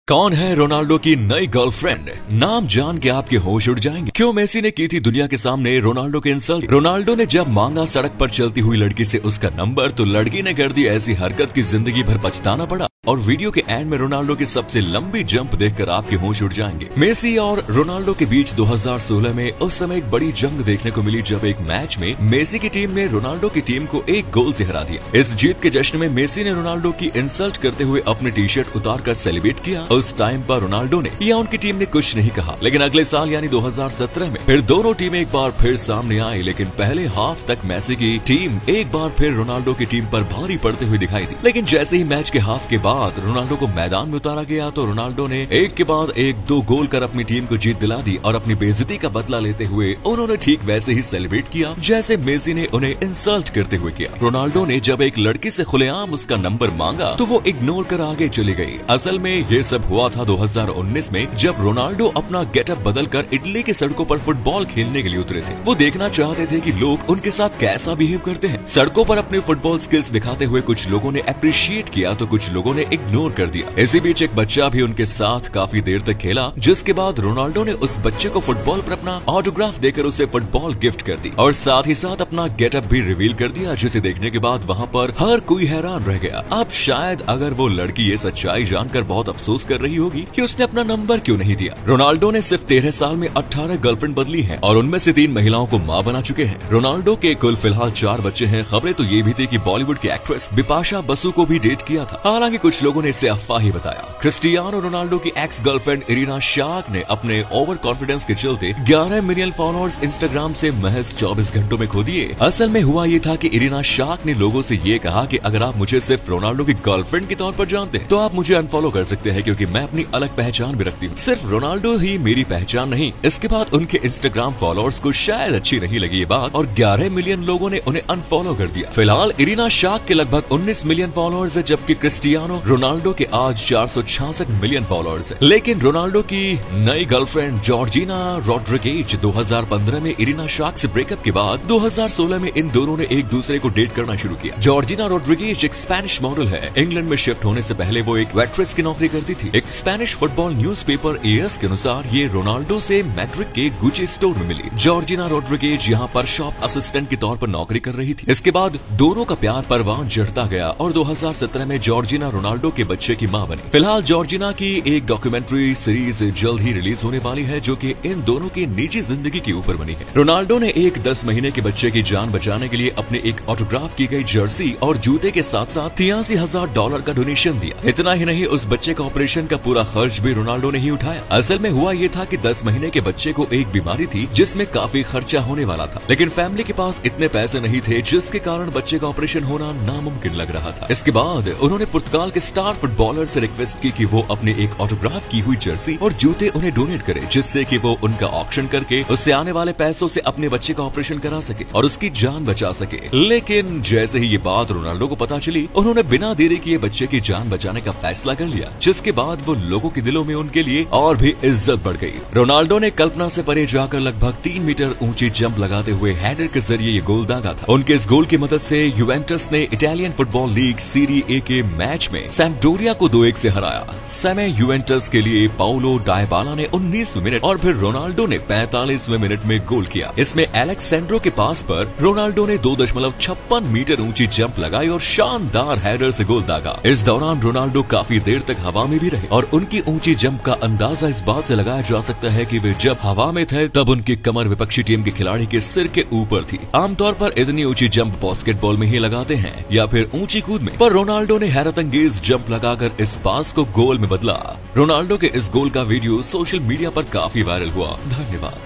कौन है रोनाल्डो की नई गर्लफ्रेंड? नाम जान के आपके होश उड़ जाएंगे। क्यों मेसी ने की थी दुनिया के सामने रोनाल्डो के इंसल्ट? रोनाल्डो ने जब मांगा सड़क पर चलती हुई लड़की से उसका नंबर, तो लड़की ने कर दी ऐसी हरकत की जिंदगी भर पछताना पड़ा। और वीडियो के एंड में रोनाल्डो की सबसे लंबी जंप देखकर आपके होश उड़ जाएंगे। मेसी और रोनाल्डो के बीच 2016 में उस समय एक बड़ी जंग देखने को मिली, जब एक मैच में मेसी की टीम ने रोनाल्डो की टीम को 1 गोल से हरा दिया। इस जीत के जश्न में मेसी ने रोनाल्डो की इंसल्ट करते हुए अपनी टी शर्ट उतार कर सेलिब्रेट किया। उस टाइम पर रोनाल्डो ने या उनकी टीम ने कुछ नहीं कहा, लेकिन अगले साल यानी 2017 में फिर दोनों टीमें एक बार फिर सामने आई। लेकिन पहले हाफ तक मेसी की टीम एक बार फिर रोनाल्डो की टीम पर भारी पड़ते हुए दिखाई दी। लेकिन जैसे ही मैच के हाफ के बाद रोनाल्डो को मैदान में उतारा गया, तो रोनाल्डो ने एक के बाद एक 2 गोल कर अपनी टीम को जीत दिला दी और अपनी बेइज्जती का बदला लेते हुए उन्होंने ठीक वैसे ही सेलिब्रेट किया जैसे मेसी ने उन्हें इंसल्ट करते हुए किया। रोनाल्डो ने जब एक लड़की से खुलेआम उसका नंबर मांगा, तो वो इग्नोर कर आगे चली गई। असल में ये सब हुआ था 2019 में, जब रोनाल्डो अपना गेटअप बदलकर इटली की सड़कों पर फुटबॉल खेलने के लिए उतरे थे। वो देखना चाहते थे कि लोग उनके साथ कैसा बिहेव करते हैं। सड़कों पर अपने फुटबॉल स्किल्स दिखाते हुए कुछ लोगों ने अप्रिशिएट किया, तो कुछ लोगों ने इग्नोर कर दिया। इसी बीच एक बच्चा भी उनके साथ काफी देर तक खेला, जिसके बाद रोनाल्डो ने उस बच्चे को फुटबॉल पर अपना ऑटोग्राफ देकर उसे फुटबॉल गिफ्ट कर दी और साथ ही साथ अपना गेटअप भी रिवील कर दिया, जिसे देखने के बाद वहाँ पर हर कोई हैरान रह गया। अब शायद अगर वो लड़की ये सच्चाई जानकर बहुत अफसोस कर रही होगी कि उसने अपना नंबर क्यों नहीं दिया। रोनाल्डो ने सिर्फ 13 साल में 18 गर्लफ्रेंड बदली है और उनमें से 3 महिलाओं को मां बना चुके हैं। रोनाल्डो के कुल फिलहाल 4 बच्चे हैं। खबरें तो ये भी थी कि बॉलीवुड की एक्ट्रेस बिपाशा बसु को भी डेट किया था, हालांकि कुछ लोगों ने इसे अफवाह ही बताया। क्रिस्टियानो रोनाल्डो की एक्स गर्लफ्रेंड इरिना शाक ने अपने ओवर कॉन्फिडेंस के चलते 11 मिलियन फॉलोअर्स इंस्टाग्राम से महज 24 घंटों में खो दिए। असल में हुआ ये था कि इरिना शाक ने लोगों से ये कहा कि अगर आप मुझे सिर्फ रोनाल्डो की गर्लफ्रेंड के तौर पर जानते हैं, तो आप मुझे अनफॉलो कर सकते हैं, क्योंकि मैं अपनी अलग पहचान भी रखती हूँ। सिर्फ रोनाल्डो ही मेरी पहचान नहीं। इसके बाद उनके इंस्टाग्राम फॉलोअर्स को शायद अच्छी नहीं लगी ये बात और 11 मिलियन लोगों ने उन्हें अनफॉलो कर दिया। फिलहाल इरिना शाक के लगभग 19 मिलियन फॉलोअर्स है, जबकि क्रिस्टियानो रोनाल्डो के आज 466 मिलियन फॉलोअर्स है। लेकिन रोनाल्डो की नई गर्लफ्रेंड जॉर्जिना रोड्रिगेज 2015 में इरिना शाक से ब्रेकअप के बाद 2016 में इन दोनों ने एक दूसरे को डेट करना शुरू किया। जॉर्जिना रोड्रिगेज एक स्पेनिश मॉडल है। इंग्लैंड में शिफ्ट होने से पहले वो एक वेट्रेस की नौकरी करती थी। एक स्पेनिश फुटबॉल न्यूज़पेपर एएस के अनुसार ये रोनाल्डो से मैड्रिड के गुची स्टोर में मिली। जॉर्जिना रोड्रिगेज यहाँ पर शॉप असिस्टेंट के तौर पर नौकरी कर रही थी। इसके बाद दोनों का प्यार परवान चढ़ता गया और 2017 में जॉर्जिना रोनाल्डो के बच्चे की मां बनी। फिलहाल जॉर्जिना की एक डॉक्यूमेंट्री सीरीज जल्द ही रिलीज होने वाली है, जो कि इन दोनों की निजी जिंदगी के ऊपर बनी है। रोनाल्डो ने एक 10 महीने के बच्चे की जान बचाने के लिए अपने एक ऑटोग्राफ की गई जर्सी और जूते के साथ साथ $83,000 का डोनेशन दिया। इतना ही नहीं, उस बच्चे का ऑपरेशन का पूरा खर्च भी रोनाल्डो ने ही उठाया। असल में हुआ ये था कि 10 महीने के बच्चे को एक बीमारी थी जिसमें काफी खर्चा होने वाला था, लेकिन फैमिली के पास इतने पैसे नहीं थे, जिसके कारण बच्चे का ऑपरेशन होना नामुमकिन लग रहा था। इसके बाद उन्होंने पुर्तगाल के स्टार फुटबॉलर से रिक्वेस्ट की कि वो अपने एक ऑटोग्राफ की हुई जर्सी और जूते उन्हें डोनेट करे, जिससे कि वो उनका ऑक्शन करके उससे आने वाले पैसों से अपने बच्चे का ऑपरेशन करा सके और उसकी जान बचा सके। लेकिन जैसे ही ये बात रोनाल्डो को पता चली, उन्होंने बिना देरी किए बच्चे की जान बचाने का फैसला कर लिया, जिसके बाद वो लोगों के दिलों में उनके लिए और भी इज्जत बढ़ गई। रोनाल्डो ने कल्पना से परे जाकर लगभग 3 मीटर ऊंची जंप लगाते हुए हेडर के जरिए ये गोल दागा था। उनके इस गोल की मदद से यूवेंटस ने इटालियन फुटबॉल लीग सीरी ए के मैच में सैम्पडोरिया को 2-1 से हराया। समय यूवेंटस के लिए पाउलो डायबाला ने 19वें मिनट और फिर रोनाल्डो ने 45वें मिनट में गोल किया। इसमें एलेक्सेंड्रो के पास पर रोनाल्डो ने 2.56 मीटर ऊंची जंप लगाई और शानदार हेडर से गोल दागा। इस दौरान रोनाल्डो काफी देर तक हवा में भी रहे और उनकी ऊंची जंप का अंदाजा इस बात से लगाया जा सकता है कि वे जब हवा में थे तब उनकी कमर विपक्षी टीम के खिलाड़ी के सिर के ऊपर थी। आमतौर पर इतनी ऊंची जंप बास्केटबॉल में ही लगाते हैं या फिर ऊंची कूद में, पर रोनाल्डो ने हैरत अंगेज जंप लगाकर इस पास को गोल में बदला। रोनाल्डो के इस गोल का वीडियो सोशल मीडिया पर काफी वायरल हुआ। धन्यवाद।